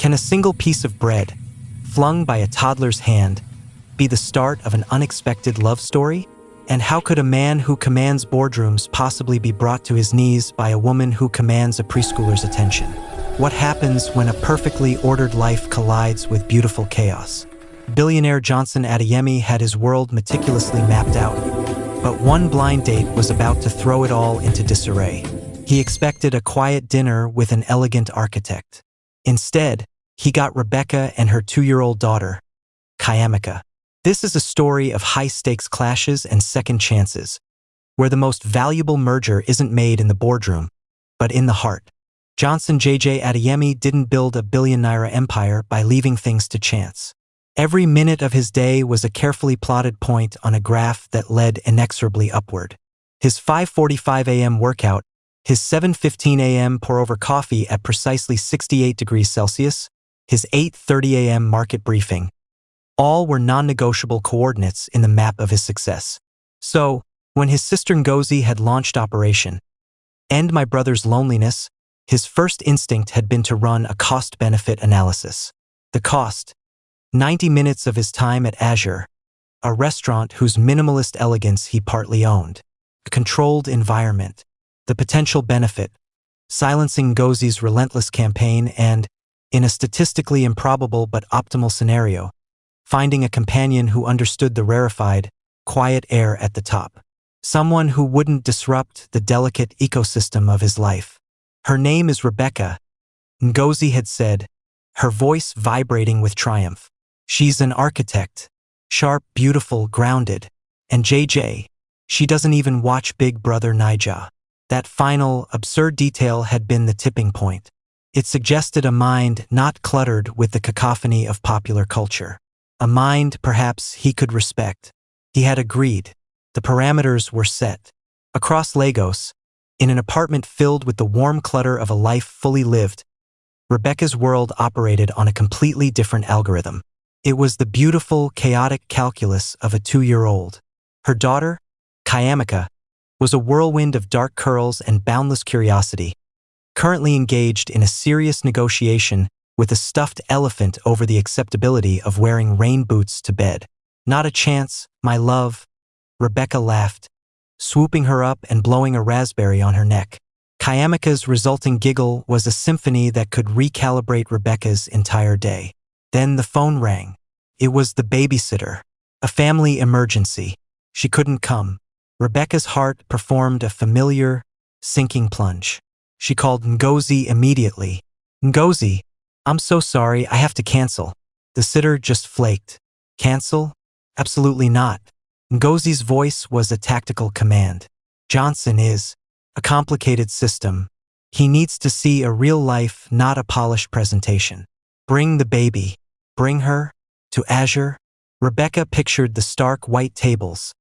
Can a single piece of bread, flung by a toddler's hand, be the start of an unexpected love story? And how could a man who commands boardrooms possibly be brought to his knees by a woman who commands a preschooler's attention? What happens when a perfectly ordered life collides with beautiful chaos? Billionaire Johnson Adeyemi had his world meticulously mapped out, but one blind date was about to throw it all into disarray. He expected a quiet dinner with an elegant architect. Instead, he got Rebecca and her 2-year-old daughter, Kayamika. This is a story of high-stakes clashes and second chances, where the most valuable merger isn't made in the boardroom, but in the heart. Johnson J.J. Adeyemi didn't build a billion-naira empire by leaving things to chance. Every minute of his day was a carefully plotted point on a graph that led inexorably upward. His 5:45 a.m. workout, his 7:15 a.m. pour-over coffee at precisely 68 degrees Celsius, his 8:30 a.m. market briefing, all were non-negotiable coordinates in the map of his success. So, when his sister Ngozi had launched Operation End My Brother's Loneliness, his first instinct had been to run a cost-benefit analysis. The cost: 90 minutes of his time at Azure, a restaurant whose minimalist elegance he partly owned. A controlled environment. The potential benefit: silencing Ngozi's relentless campaign and, in a statistically improbable but optimal scenario, finding a companion who understood the rarefied, quiet air at the top. Someone who wouldn't disrupt the delicate ecosystem of his life. Her name is Rebecca, Ngozi had said, her voice vibrating with triumph. She's an architect, sharp, beautiful, grounded. And JJ, she doesn't even watch Big Brother Naija. That final, absurd detail had been the tipping point. It suggested a mind not cluttered with the cacophony of popular culture. A mind, perhaps, he could respect. He had agreed. The parameters were set. Across Lagos, in an apartment filled with the warm clutter of a life fully lived, Rebecca's world operated on a completely different algorithm. It was the beautiful, chaotic calculus of a 2-year-old. Her daughter, Kayamika, was a whirlwind of dark curls and boundless curiosity, currently engaged in a serious negotiation with a stuffed elephant over the acceptability of wearing rain boots to bed. Not a chance, my love, Rebecca laughed, swooping her up and blowing a raspberry on her neck. Kayamika's resulting giggle was a symphony that could recalibrate Rebecca's entire day. Then the phone rang. It was the babysitter. A family emergency. She couldn't come. Rebecca's heart performed a familiar, sinking plunge. She called Ngozi immediately. Ngozi, I'm so sorry, I have to cancel. The sitter just flaked. Cancel? Absolutely not. Ngozi's voice was a tactical command. Johnson is a complicated system. He needs to see a real life, not a polished presentation. Bring the baby. Bring her to Azure. Rebecca pictured the stark white tables,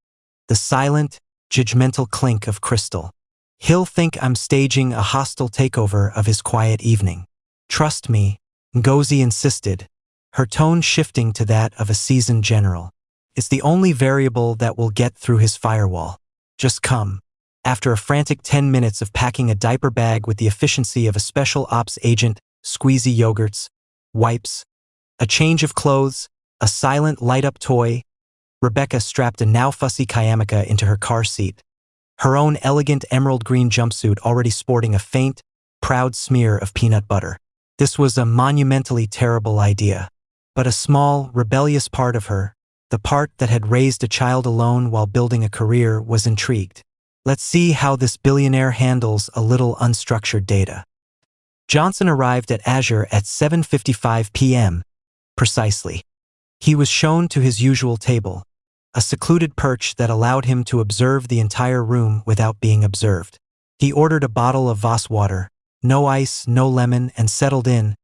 the silent, judgmental clink of crystal. He'll think I'm staging a hostile takeover of his quiet evening. Trust me, Ngozi insisted, her tone shifting to that of a seasoned general. It's the only variable that will get through his firewall. Just come. After a frantic 10 minutes of packing a diaper bag with the efficiency of a special ops agent, squeezy yogurts, wipes, a change of clothes, a silent light-up toy, Rebecca strapped a now fussy Kayamika into her car seat, her own elegant emerald green jumpsuit already sporting a faint, proud smear of peanut butter. This was a monumentally terrible idea, but a small, rebellious part of her, the part that had raised a child alone while building a career, was intrigued. Let's see how this billionaire handles a little unstructured data. Johnson arrived at Azure at 7:55 p.m. precisely. He was shown to his usual table, a secluded perch that allowed him to observe the entire room without being observed. He ordered a bottle of Voss water, no ice, no lemon, and settled in,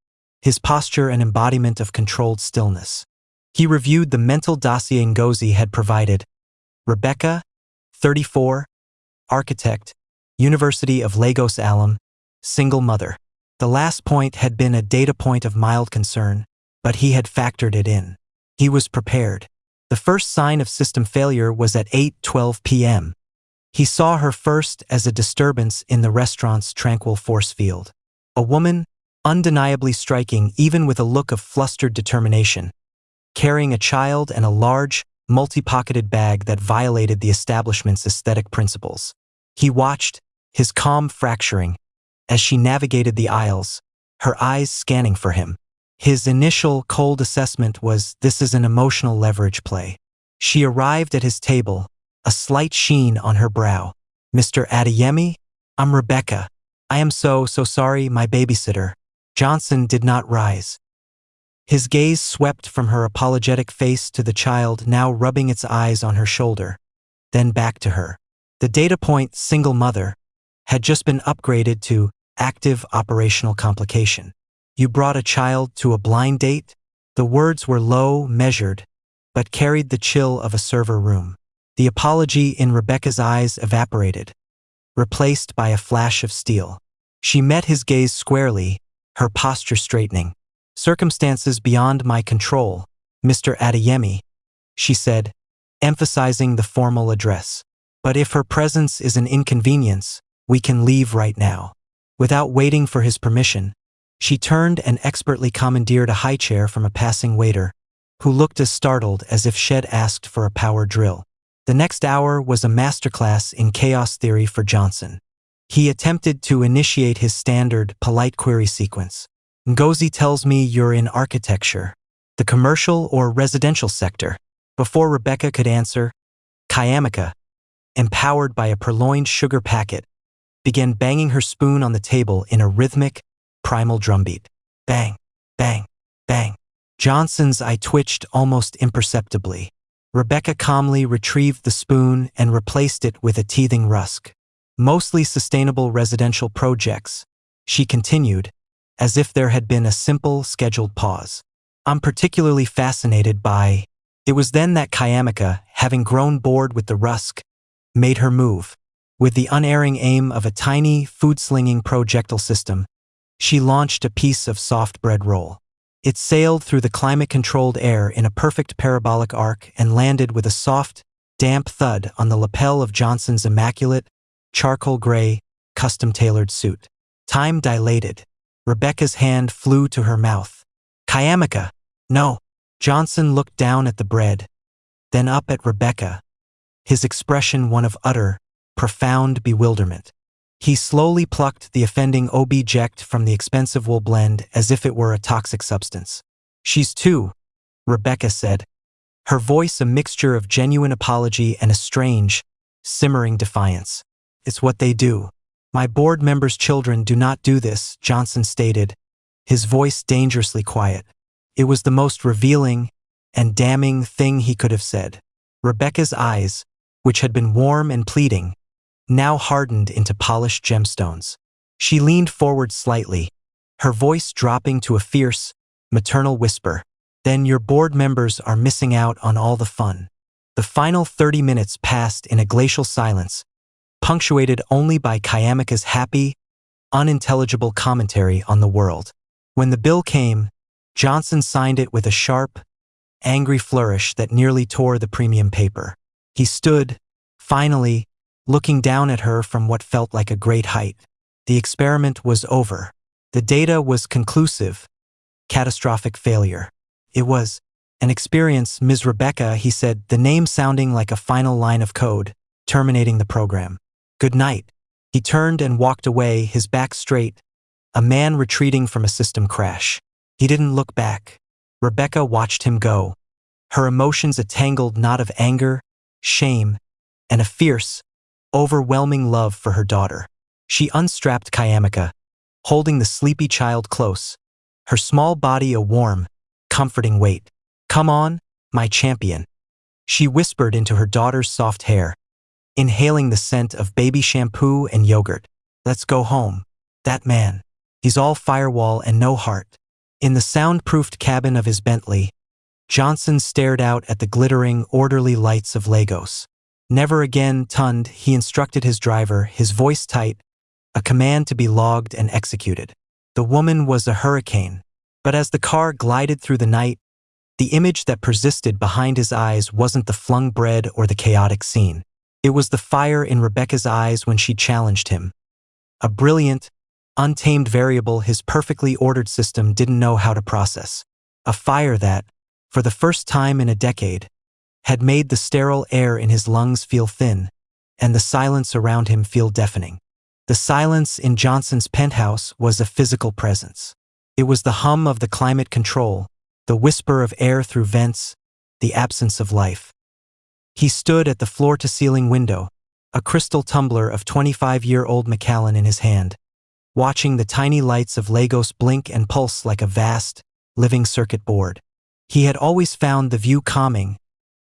his posture an embodiment of controlled stillness. He reviewed the mental dossier Ngozi had provided. Rebecca, 34, architect, University of Lagos alum, single mother. The last point had been a data point of mild concern, but he had factored it in. He was prepared. The first sign of system failure was at 8:12 p.m. He saw her first as a disturbance in the restaurant's tranquil force field. A woman, undeniably striking even with a look of flustered determination, carrying a child and a large, multi-pocketed bag that violated the establishment's aesthetic principles. He watched, his calm fracturing, as she navigated the aisles, her eyes scanning for him. His initial cold assessment was, this is an emotional leverage play. She arrived at his table, a slight sheen on her brow. Mr. Adeyemi? I'm Rebecca. I am so sorry, my babysitter. Johnson did not rise. His gaze swept from her apologetic face to the child now rubbing its eyes on her shoulder, then back to her. The data point, single mother, had just been upgraded to active operational complication. You brought a child to a blind date? The words were low, measured, but carried the chill of a server room. The apology in Rebecca's eyes evaporated, replaced by a flash of steel. She met his gaze squarely, her posture straightening. Circumstances beyond my control, Mr. Adeyemi, she said, emphasizing the formal address. But if her presence is an inconvenience, we can leave right now. Without waiting for his permission, she turned and expertly commandeered a high chair from a passing waiter, who looked as startled as if she'd asked for a power drill. The next hour was a masterclass in chaos theory for Johnson. He attempted to initiate his standard, polite query sequence. Ngozi tells me you're in architecture, the commercial or residential sector. Before Rebecca could answer, Kayamika, empowered by a purloined sugar packet, began banging her spoon on the table in a rhythmic, primal drumbeat. Bang, bang, bang. Johnson's eye twitched almost imperceptibly. Rebecca calmly retrieved the spoon and replaced it with a teething rusk. Mostly sustainable residential projects, she continued, as if there had been a simple, scheduled pause. I'm particularly fascinated by... It was then that Kayamika, having grown bored with the rusk, made her move. With the unerring aim of a tiny, food-slinging projectile system, she launched a piece of soft bread roll. It sailed through the climate-controlled air in a perfect parabolic arc and landed with a soft, damp thud on the lapel of Johnson's immaculate, charcoal-gray, custom-tailored suit. Time dilated. Rebecca's hand flew to her mouth. Kayamika! No! Johnson looked down at the bread, then up at Rebecca, his expression one of utter, profound bewilderment. He slowly plucked the offending object from the expensive wool blend as if it were a toxic substance. She's two, Rebecca said, her voice a mixture of genuine apology and a strange, simmering defiance. It's what they do. My board members' children do not do this, Johnson stated, his voice dangerously quiet. It was the most revealing and damning thing he could have said. Rebecca's eyes, which had been warm and pleading, now hardened into polished gemstones. She leaned forward slightly, her voice dropping to a fierce, maternal whisper. Then your board members are missing out on all the fun. The final 30 minutes passed in a glacial silence, punctuated only by Kayamika's happy, unintelligible commentary on the world. When the bill came, Johnson signed it with a sharp, angry flourish that nearly tore the premium paper. He stood, finally, looking down at her from what felt like a great height. The experiment was over. The data was conclusive. Catastrophic failure. It was an experience, Ms. Rebecca, he said, the name sounding like a final line of code, terminating the program. Good night. He turned and walked away, his back straight, a man retreating from a system crash. He didn't look back. Rebecca watched him go, her emotions a tangled knot of anger, shame, and a fierce, overwhelming love for her daughter. She unstrapped Kayamika, holding the sleepy child close, her small body a warm, comforting weight. Come on, my champion, she whispered into her daughter's soft hair, inhaling the scent of baby shampoo and yogurt. Let's go home. That man, he's all firewall and no heart. In the soundproofed cabin of his Bentley, Johnson stared out at the glittering, orderly lights of Lagos. Never again, Tund, he instructed his driver, his voice tight, a command to be logged and executed. The woman was a hurricane, but as the car glided through the night, the image that persisted behind his eyes wasn't the flung bread or the chaotic scene. It was the fire in Rebecca's eyes when she challenged him. A brilliant, untamed variable his perfectly ordered system didn't know how to process. A fire that, for the first time in a decade, had made the sterile air in his lungs feel thin, and the silence around him feel deafening. The silence in Johnson's penthouse was a physical presence. It was the hum of the climate control, the whisper of air through vents, the absence of life. He stood at the floor-to-ceiling window, a crystal tumbler of 25-year-old Macallan in his hand, watching the tiny lights of Lagos blink and pulse like a vast, living circuit board. He had always found the view calming,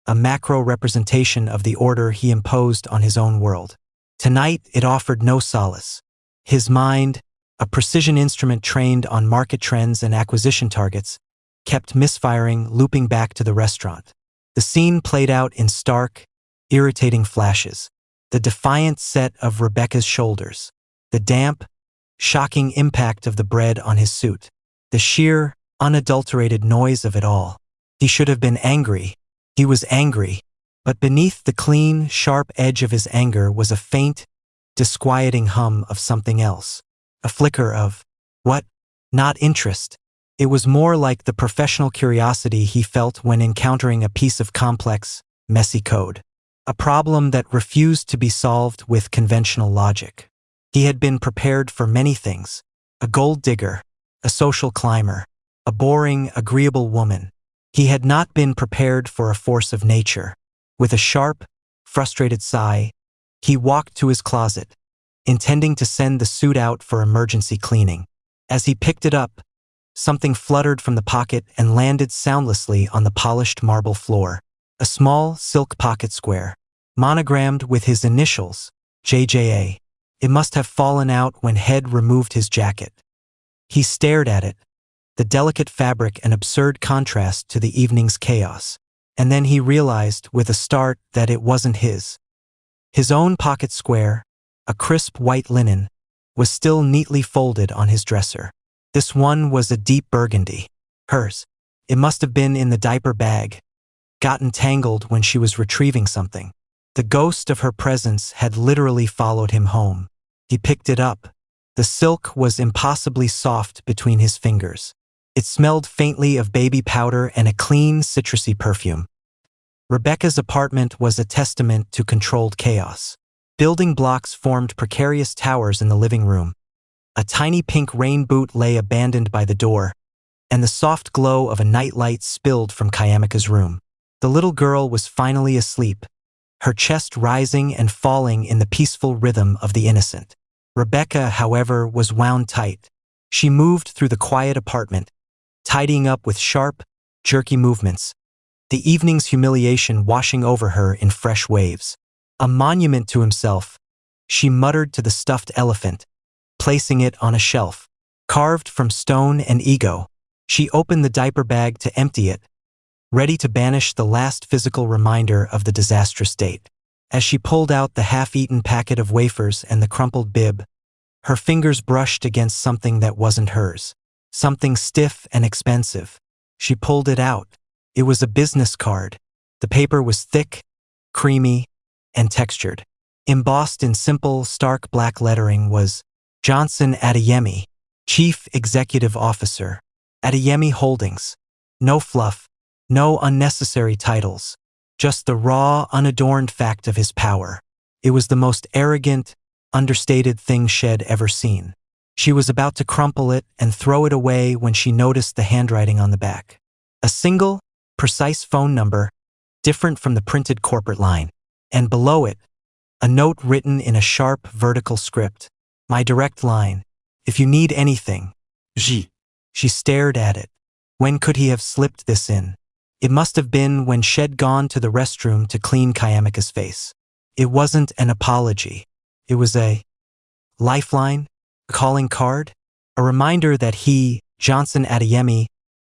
a macro representation of the order he imposed on his own world. Tonight, it offered no solace. His mind, a precision instrument trained on market trends and acquisition targets, kept misfiring, looping back to the restaurant. The scene played out in stark, irritating flashes. The defiant set of Rebecca's shoulders, the damp, shocking impact of the bread on his suit, the sheer, unadulterated noise of it all. He should have been angry. He was angry, but beneath the clean, sharp edge of his anger was a faint, disquieting hum of something else. A flicker of, what? Not interest. It was more like the professional curiosity he felt when encountering a piece of complex, messy code. A problem that refused to be solved with conventional logic. He had been prepared for many things: a gold digger, a social climber, a boring, agreeable woman. He had not been prepared for a force of nature. With a sharp, frustrated sigh, he walked to his closet, intending to send the suit out for emergency cleaning. As he picked it up, something fluttered from the pocket and landed soundlessly on the polished marble floor. A small, silk pocket square, monogrammed with his initials, JJA. It must have fallen out when Head removed his jacket. He stared at it, the delicate fabric an absurd contrast to the evening's chaos. And then he realized with a start that it wasn't his. His own pocket square, a crisp white linen, was still neatly folded on his dresser. This one was a deep burgundy. Hers. It must have been in the diaper bag, gotten tangled when she was retrieving something. The ghost of her presence had literally followed him home. He picked it up. The silk was impossibly soft between his fingers. It smelled faintly of baby powder and a clean, citrusy perfume. Rebecca's apartment was a testament to controlled chaos. Building blocks formed precarious towers in the living room. A tiny pink rain boot lay abandoned by the door, and the soft glow of a nightlight spilled from Kayamika's room. The little girl was finally asleep, her chest rising and falling in the peaceful rhythm of the innocent. Rebecca, however, was wound tight. She moved through the quiet apartment, tidying up with sharp, jerky movements, the evening's humiliation washing over her in fresh waves. A monument to himself, she muttered to the stuffed elephant, placing it on a shelf. Carved from stone and ego, she opened the diaper bag to empty it, ready to banish the last physical reminder of the disastrous date. As she pulled out the half-eaten packet of wafers and the crumpled bib, her fingers brushed against something that wasn't hers. Something stiff and expensive. She pulled it out. It was a business card. The paper was thick, creamy, and textured. Embossed in simple, stark black lettering was Johnson Adeyemi, Chief Executive Officer, Adeyemi Holdings. No fluff, no unnecessary titles, just the raw, unadorned fact of his power. It was the most arrogant, understated thing Shed ever seen. She was about to crumple it and throw it away when she noticed the handwriting on the back. A single, precise phone number, different from the printed corporate line. And below it, a note written in a sharp, vertical script. My direct line. If you need anything. G. She stared at it. When could he have slipped this in? It must have been when Shed gone to the restroom to clean Kayamika's face. It wasn't an apology. It was a lifeline. Calling card? A reminder that he, Johnson Adeyemi,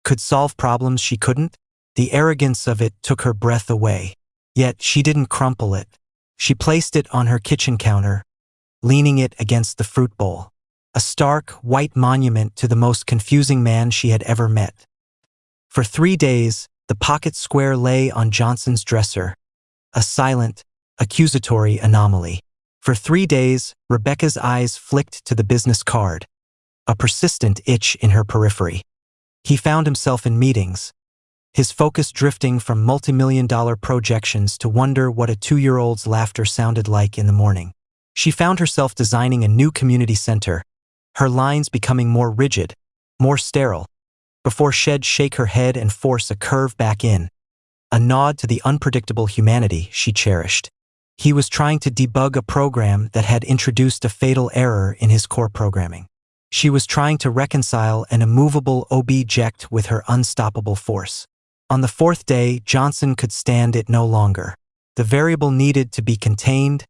could solve problems she couldn't? The arrogance of it took her breath away. Yet she didn't crumple it. She placed it on her kitchen counter, leaning it against the fruit bowl. A stark, white monument to the most confusing man she had ever met. For 3 days, the pocket square lay on Johnson's dresser, a silent, accusatory anomaly. For 3 days, Rebecca's eyes flicked to the business card, a persistent itch in her periphery. He found himself in meetings, his focus drifting from multi-million-dollar projections to wonder what a 2-year-old's laughter sounded like in the morning. She found herself designing a new community center, her lines becoming more rigid, more sterile, before she'd shake her head and force a curve back in, a nod to the unpredictable humanity she cherished. He was trying to debug a program that had introduced a fatal error in his core programming. She was trying to reconcile an immovable object with her unstoppable force. On the 4th day, Johnson could stand it no longer. The variable needed to be contained,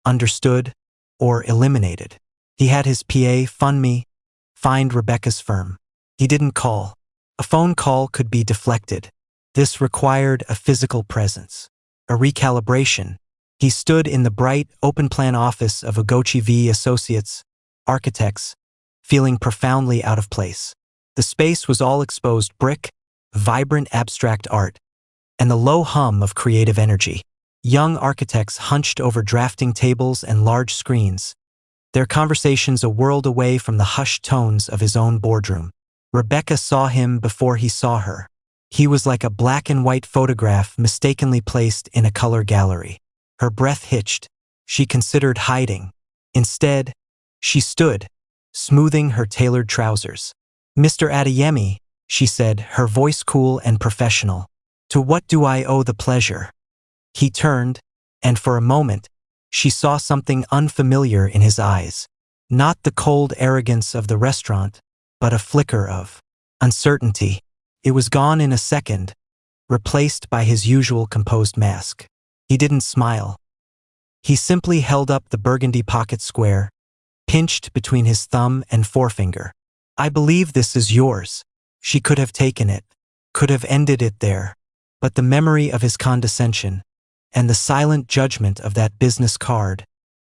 understood, or eliminated. He had his PA find Rebecca's firm. He didn't call. A phone call could be deflected. This required a physical presence, a recalibration. He stood in the bright, open-plan office of Ugochi V. Associates, architects, feeling profoundly out of place. The space was all exposed brick, vibrant abstract art, and the low hum of creative energy. Young architects hunched over drafting tables and large screens, their conversations a world away from the hushed tones of his own boardroom. Rebecca saw him before he saw her. He was like a black-and-white photograph mistakenly placed in a color gallery. Her breath hitched. She considered hiding. Instead, she stood, smoothing her tailored trousers. "Mr. Adeyemi," she said, her voice cool and professional. "To what do I owe the pleasure?" He turned, and for a moment, she saw something unfamiliar in his eyes. Not the cold arrogance of the restaurant, but a flicker of uncertainty. It was gone in a second, replaced by his usual composed mask. He didn't smile. He simply held up the burgundy pocket square, pinched between his thumb and forefinger. "I believe this is yours." She could have taken it, could have ended it there, but the memory of his condescension, and the silent judgment of that business card,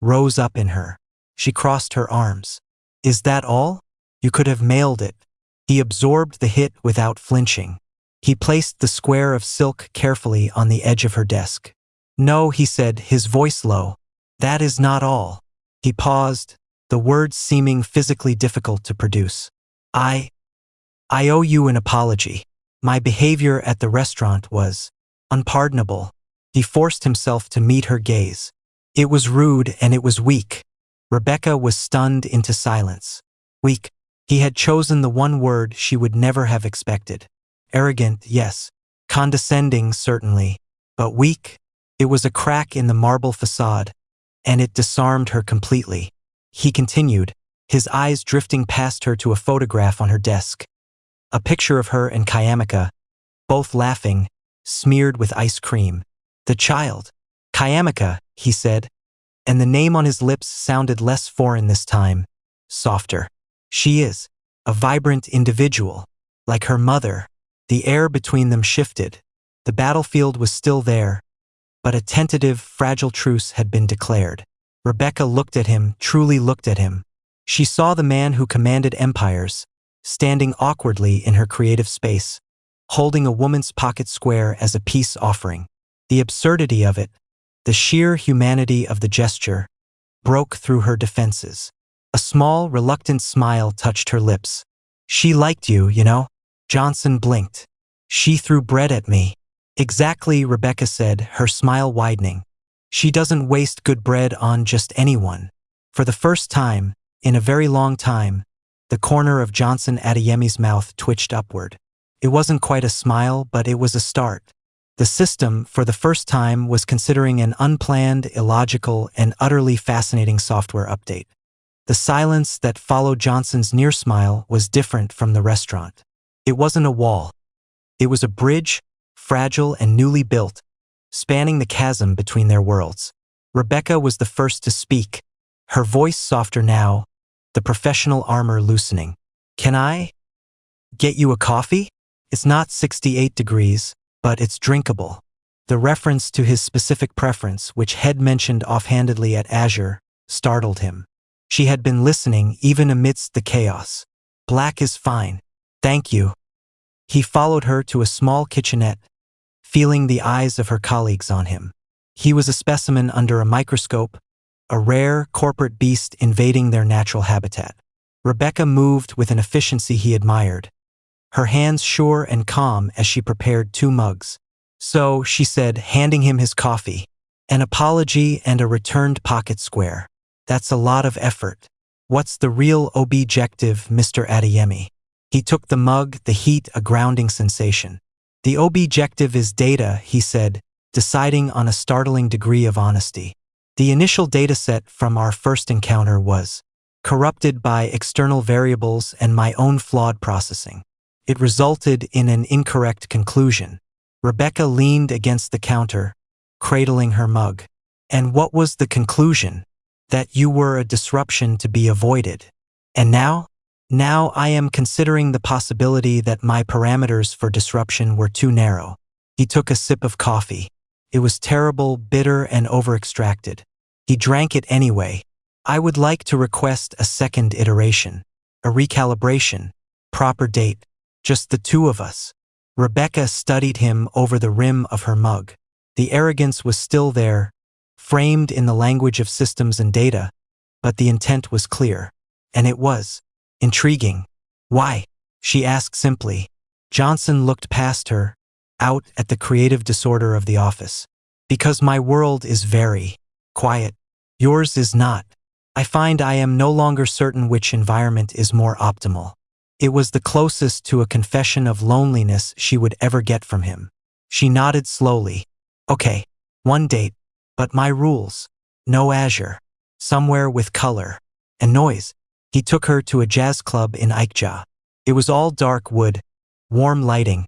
rose up in her. She crossed her arms. "Is that all? You could have mailed it." He absorbed the hit without flinching. He placed the square of silk carefully on the edge of her desk. "No," he said, his voice low. "That is not all." He paused, the words seeming physically difficult to produce. I owe you an apology. My behavior at the restaurant was unpardonable." He forced himself to meet her gaze. "It was rude and it was weak." Rebecca was stunned into silence. Weak. He had chosen the one word she would never have expected. Arrogant, yes. Condescending, certainly. But weak? It was a crack in the marble facade, and it disarmed her completely. He continued, his eyes drifting past her to a photograph on her desk. A picture of her and Kayamika, both laughing, smeared with ice cream. "The child." "Kayamika," he said, and the name on his lips sounded less foreign this time, softer. "She is a vibrant individual, like her mother." The air between them shifted. The battlefield was still there, but a tentative, fragile truce had been declared. Rebecca looked at him, truly looked at him. She saw the man who commanded empires, standing awkwardly in her creative space, holding a woman's pocket square as a peace offering. The absurdity of it, the sheer humanity of the gesture, broke through her defenses. A small, reluctant smile touched her lips. "She liked you, you know?" Johnson blinked. "She threw bread at me." "Exactly," Rebecca said, her smile widening. "She doesn't waste good bread on just anyone." For the first time, in a very long time, the corner of Johnson Adeyemi's mouth twitched upward. It wasn't quite a smile, but it was a start. The system, for the first time, was considering an unplanned, illogical, and utterly fascinating software update. The silence that followed Johnson's near smile was different from the restaurant. It wasn't a wall. It was a bridge, fragile and newly built, spanning the chasm between their worlds. Rebecca was the first to speak, her voice softer now, the professional armor loosening. "Can I get you a coffee? It's not 68 degrees, but it's drinkable." The reference to his specific preference, which Head mentioned offhandedly at Azure, startled him. She had been listening even amidst the chaos. "Black is fine. Thank you." He followed her to a small kitchenette, feeling the eyes of her colleagues on him. He was a specimen under a microscope, a rare corporate beast invading their natural habitat. Rebecca moved with an efficiency he admired, her hands sure and calm as she prepared 2 mugs. "So," she said, handing him his coffee, "an apology and a returned pocket square. That's a lot of effort. What's the real objective, Mr. Adeyemi?" He took the mug, the heat a grounding sensation. "The objective is data," he said, deciding on a startling degree of honesty. "The initial dataset from our first encounter was corrupted by external variables and my own flawed processing. It resulted in an incorrect conclusion." Rebecca leaned against the counter, cradling her mug. "And what was the conclusion?" "That you were a disruption to be avoided. And now? Now I am considering the possibility that my parameters for disruption were too narrow." He took a sip of coffee. It was terrible, bitter, and over-extracted. He drank it anyway. "I would like to request a second iteration. A recalibration. Proper date. Just the 2 of us." Rebecca studied him over the rim of her mug. The arrogance was still there, framed in the language of systems and data, but the intent was clear. And it was intriguing. "Why?" she asked simply. Johnson looked past her, out at the creative disorder of the office. "Because my world is very quiet. Yours is not. I find I am no longer certain which environment is more optimal." It was the closest to a confession of loneliness she would ever get from him. She nodded slowly. "Okay, 1 date, but my rules. No azure. Somewhere with color. And noise." He took her to a jazz club in Ikja. It was all dark wood, warm lighting,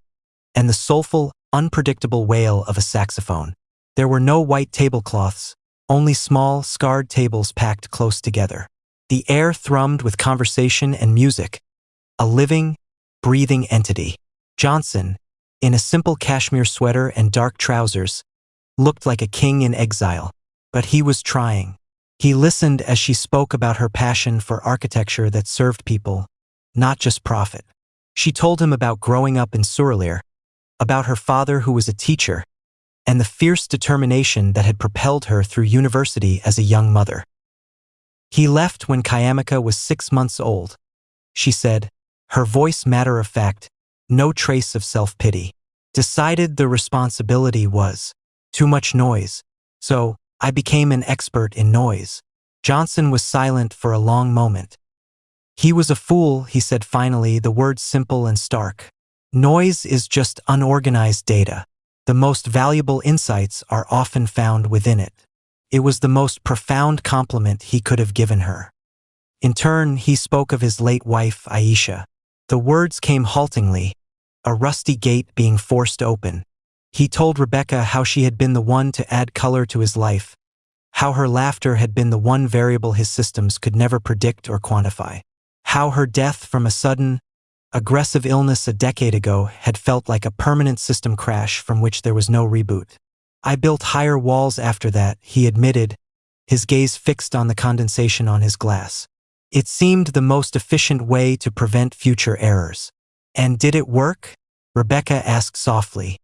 and the soulful, unpredictable wail of a saxophone. There were no white tablecloths, only small, scarred tables packed close together. The air thrummed with conversation and music, a living, breathing entity. Johnson, in a simple cashmere sweater and dark trousers, looked like a king in exile, but he was trying. He listened as she spoke about her passion for architecture that served people, not just profit. She told him about growing up in Surulere, about her father who was a teacher, and the fierce determination that had propelled her through university as a young mother. "He left when Kayamika was 6 months old," she said, her voice matter-of-fact, no trace of self-pity. "Decided the responsibility was too much noise, so I became an expert in noise." Johnson was silent for a long moment. "He was a fool," he said finally, the words simple and stark. "Noise is just unorganized data. The most valuable insights are often found within it." It was the most profound compliment he could have given her. In turn, he spoke of his late wife, Aisha. The words came haltingly, a rusty gate being forced open. He told Rebecca how she had been the one to add color to his life, how her laughter had been the one variable his systems could never predict or quantify, how her death from a sudden, aggressive illness a decade ago had felt like a permanent system crash from which there was no reboot. "I built higher walls after that," he admitted, his gaze fixed on the condensation on his glass. "It seemed the most efficient way to prevent future errors." "And did it work?" Rebecca asked softly.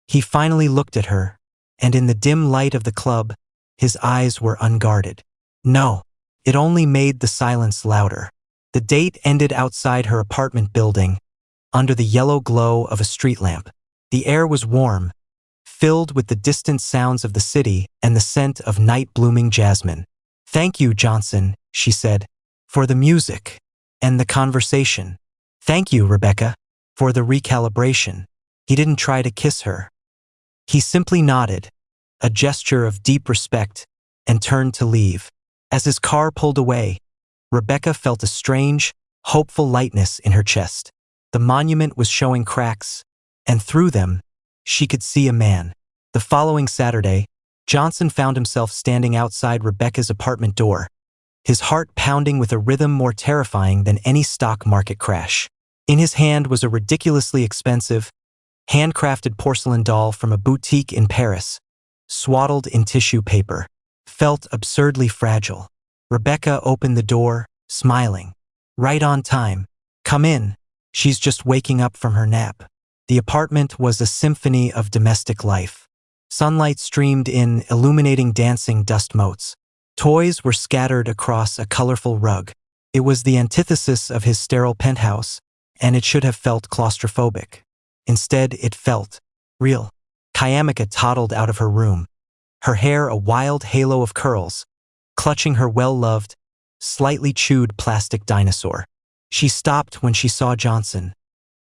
He finally looked at her, and in the dim light of the club, his eyes were unguarded. "No." It only made the silence louder. The date ended outside her apartment building, under the yellow glow of a street lamp. The air was warm, filled with the distant sounds of the city and the scent of night-blooming jasmine. "Thank you, Johnson," she said, "for the music and the conversation. Thank you, Rebecca, for the recalibration." He didn't try to kiss her. He simply nodded, a gesture of deep respect, and turned to leave. As his car pulled away, Rebecca felt a strange, hopeful lightness in her chest. The monument was showing cracks, and through them, she could see a man. The following Saturday, Johnson found himself standing outside Rebecca's apartment door, his heart pounding with a rhythm more terrifying than any stock market crash. In his hand was a ridiculously expensive, handcrafted porcelain doll from a boutique in Paris, swaddled in tissue paper, felt absurdly fragile. Rebecca opened the door, smiling. "Right on time. Come in. She's just waking up from her nap." The apartment was a symphony of domestic life. Sunlight streamed in, illuminating dancing dust motes. Toys were scattered across a colorful rug. It was the antithesis of his sterile penthouse, and it should have felt claustrophobic. Instead, it felt real. Kayamika toddled out of her room, her hair a wild halo of curls, clutching her well-loved, slightly chewed plastic dinosaur. She stopped when she saw Johnson,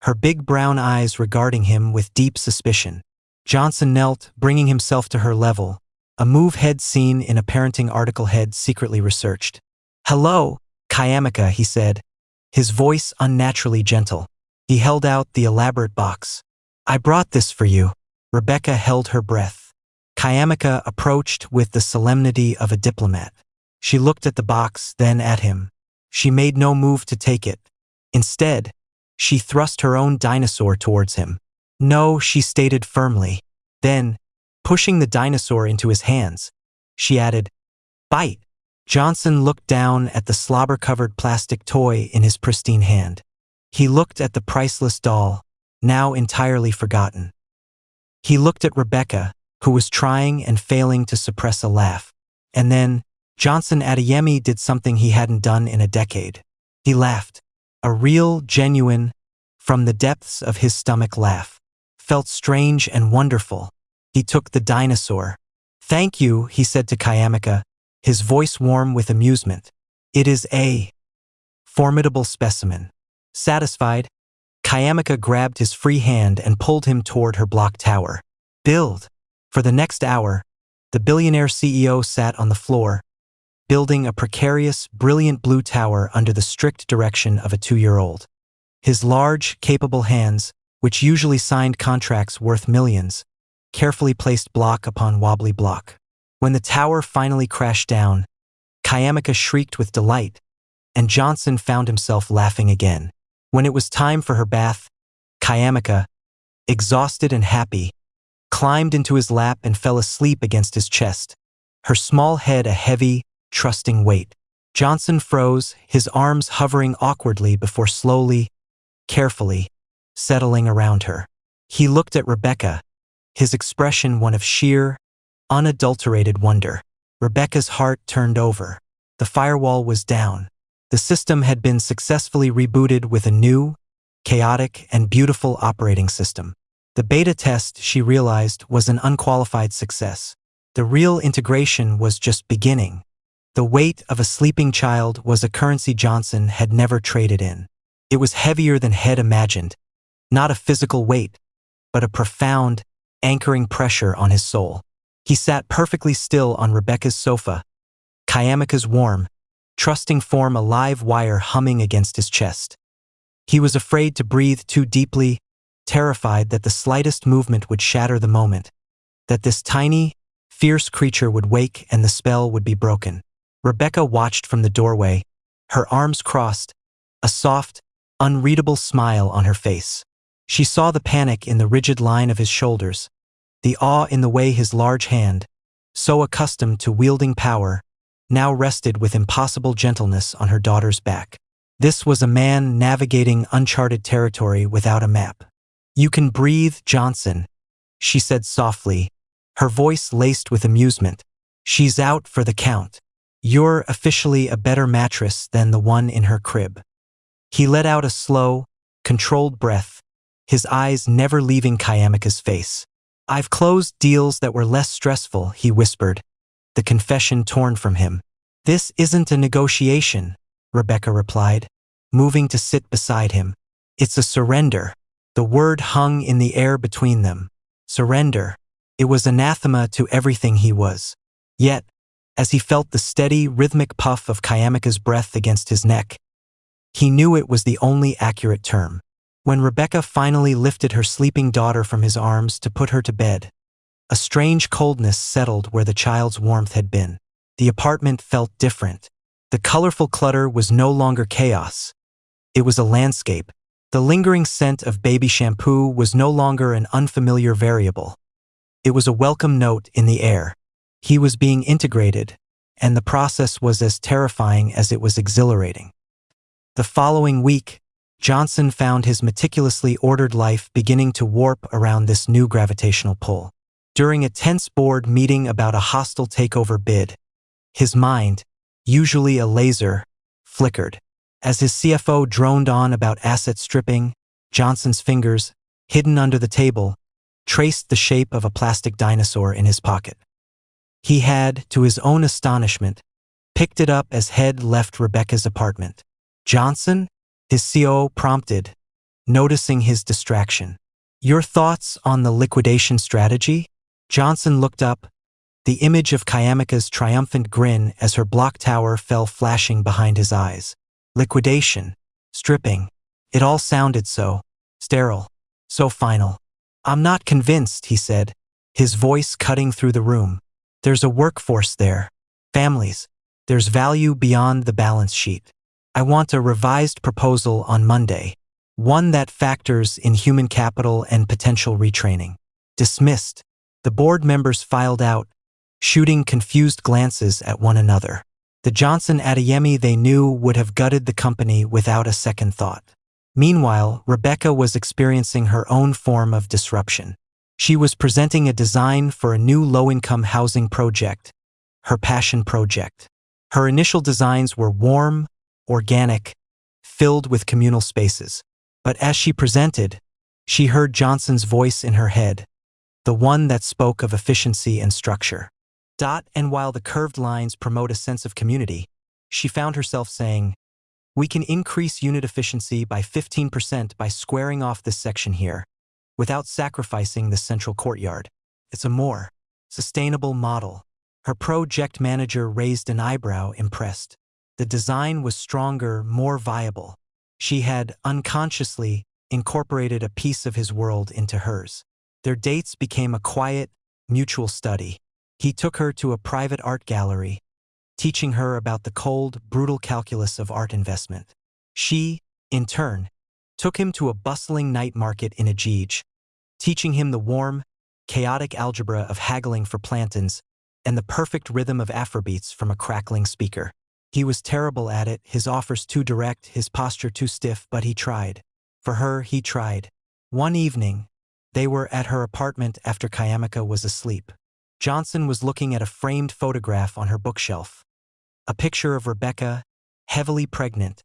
her big brown eyes regarding him with deep suspicion. Johnson knelt, bringing himself to her level, a move Head seen in a parenting article Head secretly researched. "Hello, Kayamika," he said, his voice unnaturally gentle. He held out the elaborate box. "I brought this for you." Rebecca held her breath. Kayamika approached with the solemnity of a diplomat. She looked at the box, then at him. She made no move to take it. Instead, she thrust her own dinosaur towards him. "No," she stated firmly. Then, pushing the dinosaur into his hands, she added, "Bite." Johnson looked down at the slobber-covered plastic toy in his pristine hand. He looked at the priceless doll, now entirely forgotten. He looked at Rebecca, who was trying and failing to suppress a laugh. And then, Johnson Adeyemi did something he hadn't done in a decade. He laughed. A real, genuine, from the depths of his stomach laugh. Felt strange and wonderful. He took the dinosaur. "Thank you," he said to Kayamika, his voice warm with amusement. "It is a formidable specimen." Satisfied, Kayamika grabbed his free hand and pulled him toward her block tower. Build. For the next hour, the billionaire CEO sat on the floor, building a precarious, brilliant blue tower under the strict direction of a 2-year-old. His large, capable hands, which usually signed contracts worth millions, carefully placed block upon wobbly block. When the tower finally crashed down, Kayamika shrieked with delight, and Johnson found himself laughing again. When it was time for her bath, Kayamika, exhausted and happy, climbed into his lap and fell asleep against his chest, her small head a heavy, trusting weight. Johnson froze, his arms hovering awkwardly before slowly, carefully, settling around her. He looked at Rebecca, his expression one of sheer, unadulterated wonder. Rebecca's heart turned over. The firewall was down. The system had been successfully rebooted with a new, chaotic, and beautiful operating system. The beta test, she realized, was an unqualified success. The real integration was just beginning. The weight of a sleeping child was a currency Johnson had never traded in. It was heavier than Head imagined, not a physical weight, but a profound, anchoring pressure on his soul. He sat perfectly still on Rebecca's sofa, Kayamika's warm, trusting form a live wire humming against his chest. He was afraid to breathe too deeply, terrified that the slightest movement would shatter the moment, that this tiny, fierce creature would wake and the spell would be broken. Rebecca watched from the doorway, her arms crossed, a soft, unreadable smile on her face. She saw the panic in the rigid line of his shoulders, the awe in the way his large hand, so accustomed to wielding power, now rested with impossible gentleness on her daughter's back. This was a man navigating uncharted territory without a map. "You can breathe, Johnson," she said softly, her voice laced with amusement. "She's out for the count. You're officially a better mattress than the one in her crib." He let out a slow, controlled breath, his eyes never leaving Kayamika's face. "I've closed deals that were less stressful," he whispered, the confession torn from him. "This isn't a negotiation," Rebecca replied, moving to sit beside him. "It's a surrender." The word hung in the air between them. Surrender. It was anathema to everything he was. Yet, as he felt the steady, rhythmic puff of Kayamika's breath against his neck, he knew it was the only accurate term. When Rebecca finally lifted her sleeping daughter from his arms to put her to bed, a strange coldness settled where the child's warmth had been. The apartment felt different. The colorful clutter was no longer chaos. It was a landscape. The lingering scent of baby shampoo was no longer an unfamiliar variable. It was a welcome note in the air. He was being integrated, and the process was as terrifying as it was exhilarating. The following week, Johnson found his meticulously ordered life beginning to warp around this new gravitational pull. During a tense board meeting about a hostile takeover bid, his mind, usually a laser, flickered. As his CFO droned on about asset stripping, Johnson's fingers, hidden under the table, traced the shape of a plastic dinosaur in his pocket. He had, to his own astonishment, picked it up as Head left Rebecca's apartment. "Johnson?" his COO prompted, noticing his distraction. "Your thoughts on the liquidation strategy?" Johnson looked up, the image of Kayamika's triumphant grin as her block tower fell flashing behind his eyes. Liquidation, stripping, it all sounded so sterile, so final. "I'm not convinced," he said, his voice cutting through the room. "There's a workforce there, families. There's value beyond the balance sheet. I want a revised proposal on Monday, one that factors in human capital and potential retraining." Dismissed. The board members filed out, shooting confused glances at one another. The Johnson Adeyemi they knew would have gutted the company without a second thought. Meanwhile, Rebecca was experiencing her own form of disruption. She was presenting a design for a new low-income housing project, her passion project. Her initial designs were warm, organic, filled with communal spaces. But as she presented, she heard Johnson's voice in her head, the one that spoke of efficiency and structure. And while the curved lines promote a sense of community, she found herself saying, "We can increase unit efficiency by 15% by squaring off this section here, without sacrificing the central courtyard. It's a more sustainable model." Her project manager raised an eyebrow, impressed. The design was stronger, more viable. She had unconsciously incorporated a piece of his world into hers. Their dates became a quiet, mutual study. He took her to a private art gallery, teaching her about the cold, brutal calculus of art investment. She, in turn, took him to a bustling night market in Ajij, teaching him the warm, chaotic algebra of haggling for plantains and the perfect rhythm of Afrobeats from a crackling speaker. He was terrible at it, his offers too direct, his posture too stiff, but he tried. For her, he tried. One evening, they were at her apartment after Kayamika was asleep. Johnson was looking at a framed photograph on her bookshelf. A picture of Rebecca, heavily pregnant,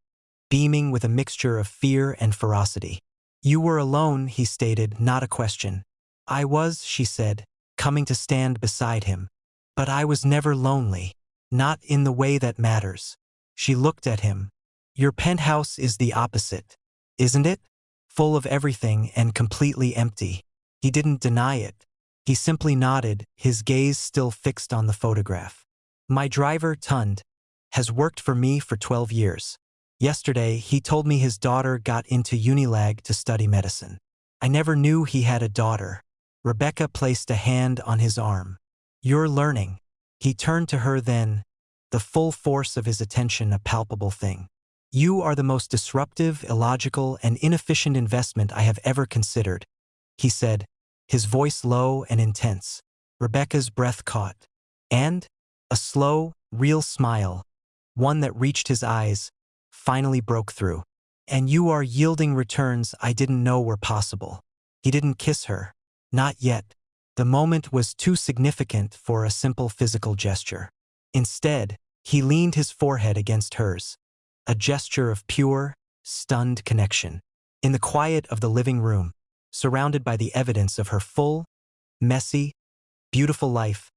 beaming with a mixture of fear and ferocity. "You were alone," he stated, not a question. "I was," she said, coming to stand beside him. "But I was never lonely. Not in the way that matters." She looked at him. "Your penthouse is the opposite, isn't it? Full of everything and completely empty." He didn't deny it. He simply nodded, his gaze still fixed on the photograph. "My driver, Tund, has worked for me for 12 years. Yesterday, he told me his daughter got into Unilag to study medicine. I never knew he had a daughter." Rebecca placed a hand on his arm. "You're learning." He turned to her then, the full force of his attention a palpable thing. "You are the most disruptive, illogical, and inefficient investment I have ever considered," he said, his voice low and intense. Rebecca's breath caught. And a slow, real smile, one that reached his eyes, finally broke through. "And you are yielding returns I didn't know were possible." He didn't kiss her. Not yet. The moment was too significant for a simple physical gesture. Instead, he leaned his forehead against hers, a gesture of pure, stunned connection. In the quiet of the living room, surrounded by the evidence of her full, messy, beautiful life,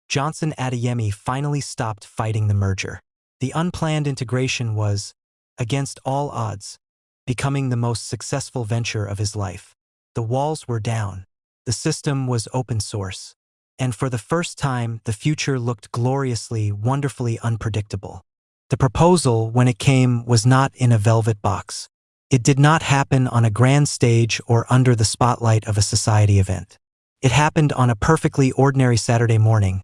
Johnson Adeyemi finally stopped fighting the merger. The unplanned integration was, against all odds, becoming the most successful venture of his life. The walls were down. The system was open source. And for the first time, the future looked gloriously, wonderfully unpredictable. The proposal, when it came, was not in a velvet box. It did not happen on a grand stage or under the spotlight of a society event. It happened on a perfectly ordinary Saturday morning,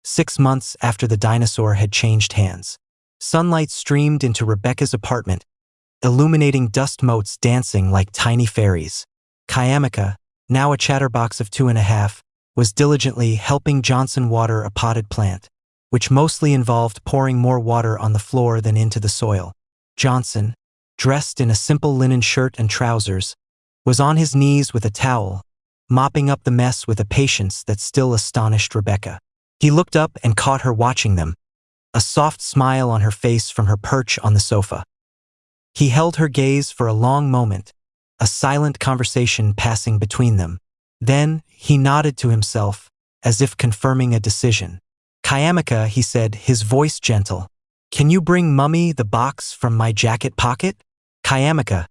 6 months after the dinosaur had changed hands. Sunlight streamed into Rebecca's apartment, illuminating dust motes dancing like tiny fairies. Kayamika, now a chatterbox of 2.5, was diligently helping Johnson water a potted plant, which mostly involved pouring more water on the floor than into the soil. Johnson, dressed in a simple linen shirt and trousers, was on his knees with a towel, mopping up the mess with a patience that still astonished Rebecca. He looked up and caught her watching them, a soft smile on her face from her perch on the sofa. He held her gaze for a long moment, a silent conversation passing between them. Then, he nodded to himself, as if confirming a decision. Kayamika, he said, his voice gentle. Can you bring Mummy the box from my jacket pocket? Kayamika,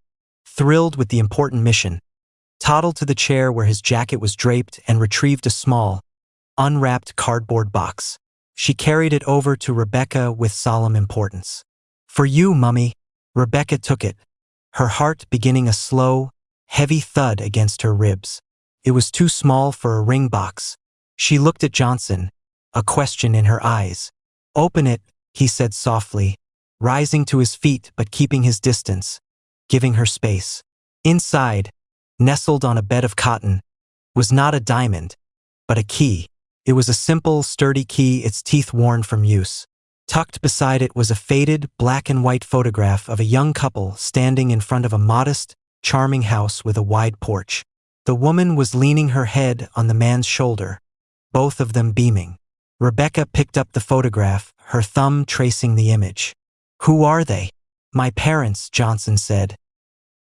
thrilled with the important mission, toddled to the chair where his jacket was draped and retrieved a small, unwrapped cardboard box. She carried it over to Rebecca with solemn importance. For you, Mummy. Rebecca took it, her heart beginning a slow, heavy thud against her ribs. It was too small for a ring box. She looked at Johnson, a question in her eyes. Open it, he said softly, rising to his feet but keeping his distance, giving her space. Inside, nestled on a bed of cotton, was not a diamond, but a key. It was a simple, sturdy key, its teeth worn from use. Tucked beside it was a faded, black and white photograph of a young couple standing in front of a modest, charming house with a wide porch. The woman was leaning her head on the man's shoulder, both of them beaming. Rebecca picked up the photograph, her thumb tracing the image. Who are they? My parents, Johnson said,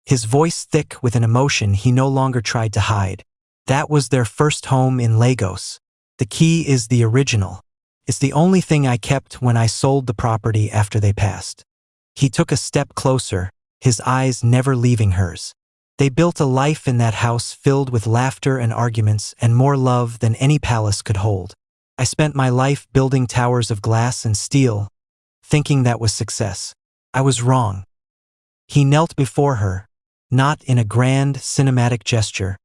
his voice thick with an emotion he no longer tried to hide. That was their first home in Lagos. The key is the original. It's the only thing I kept when I sold the property after they passed. He took a step closer, his eyes never leaving hers. They built a life in that house filled with laughter and arguments and more love than any palace could hold. I spent my life building towers of glass and steel, thinking that was success. I was wrong. He knelt before her, not in a grand, cinematic gesture,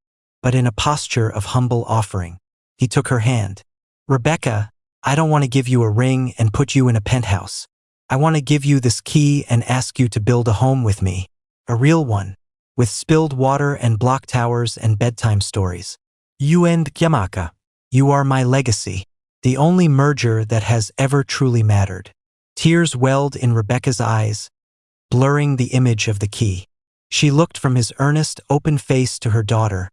but in a posture of humble offering. He took her hand. Rebecca, I don't want to give you a ring and put you in a penthouse. I want to give you this key and ask you to build a home with me. A real one, with spilled water and block towers and bedtime stories. You and Yamaka. You are my legacy. The only merger that has ever truly mattered. Tears welled in Rebecca's eyes, blurring the image of the key. She looked from his earnest, open face to her daughter,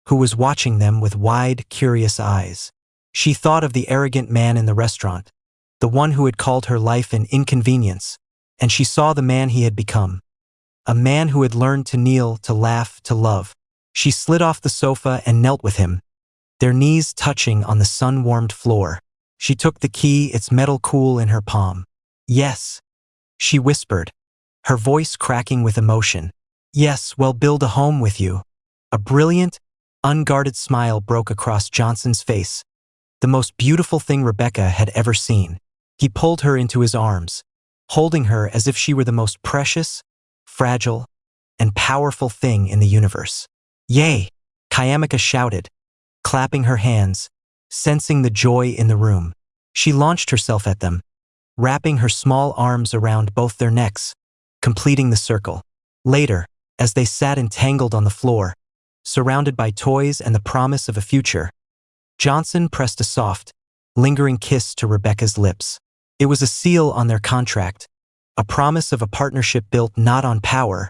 who was watching them with wide, curious eyes. She thought of the arrogant man in the restaurant, the one who had called her life an inconvenience, and she saw the man he had become. A man who had learned to kneel, to laugh, to love. She slid off the sofa and knelt with him, their knees touching on the sun-warmed floor. She took the key, its metal cool in her palm. Yes, she whispered, her voice cracking with emotion. Yes, we'll build a home with you. A brilliant, unguarded smile broke across Johnson's face, the most beautiful thing Rebecca had ever seen. He pulled her into his arms, holding her as if she were the most precious, fragile, and powerful thing in the universe. Yay! Kayamika shouted, clapping her hands, sensing the joy in the room. She launched herself at them, wrapping her small arms around both their necks, completing the circle. Later, as they sat entangled on the floor, surrounded by toys and the promise of a future, Johnson pressed a soft, lingering kiss to Rebecca's lips. It was a seal on their contract, a promise of a partnership built not on power,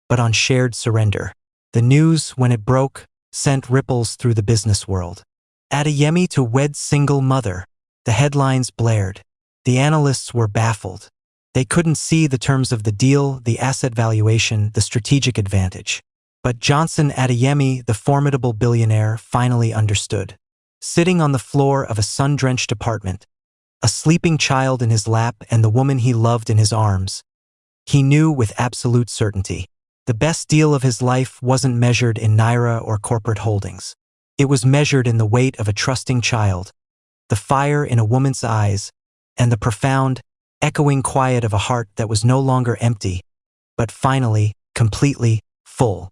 but on shared surrender. The news, when it broke, sent ripples through the business world. Adeyemi to wed single mother. The headlines blared. The analysts were baffled. They couldn't see the terms of the deal, the asset valuation, the strategic advantage. But Johnson Adeyemi, the formidable billionaire, finally understood. Sitting on the floor of a sun-drenched apartment, a sleeping child in his lap and the woman he loved in his arms, he knew with absolute certainty. The best deal of his life wasn't measured in naira or corporate holdings. It was measured in the weight of a trusting child, the fire in a woman's eyes, and the profound, echoing quiet of a heart that was no longer empty, but finally, completely full.